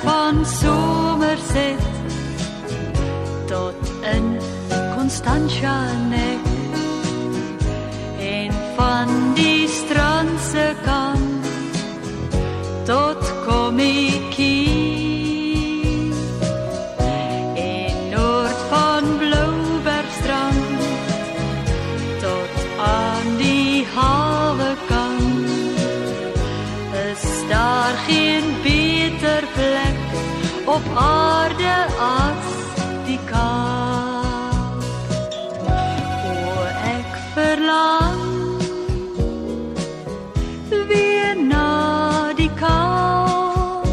van Somerset tot in Constantia nek, en van die strandse kant tot Kommetjie, en noord van Bloubergstrand tot aan die hawekant, is daar geen beter plek op aarde as die Kaap. O, ek verlang weer na die Kaap,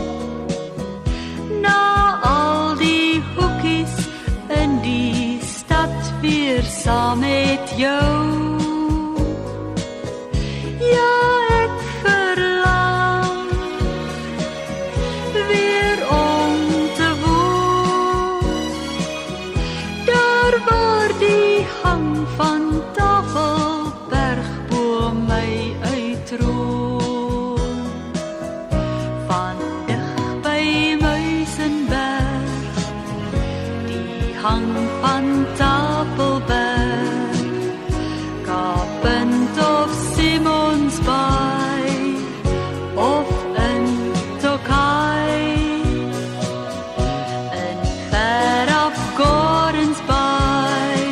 na al die hoekies in die stad weer saam met jou. Ja, ek verlang weer om te woon, daar waar die hang van Tafelberg bo my uitroon, van dig by Muizenberg, die hang van Tafelberg, Kaappunt of Simonsbaai, of in Tokai, in veraf Gordonsbaai,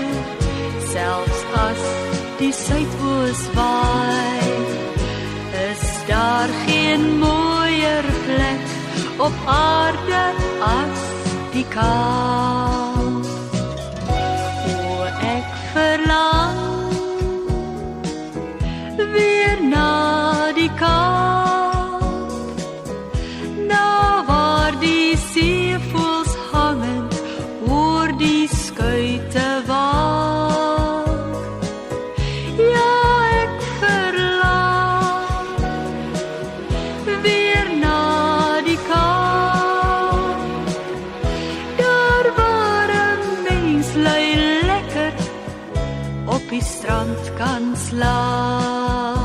selfs as die suidoos waai, is daar geen mooier plek op aarde as die Kaap. O, ek verlang weer na die Kaap, na waar die seevoëls hangend oor die skuite waak. Ja, ek verlang weer na die Kaap, daar waar 'n mens lui lekker op die strand kan slaap.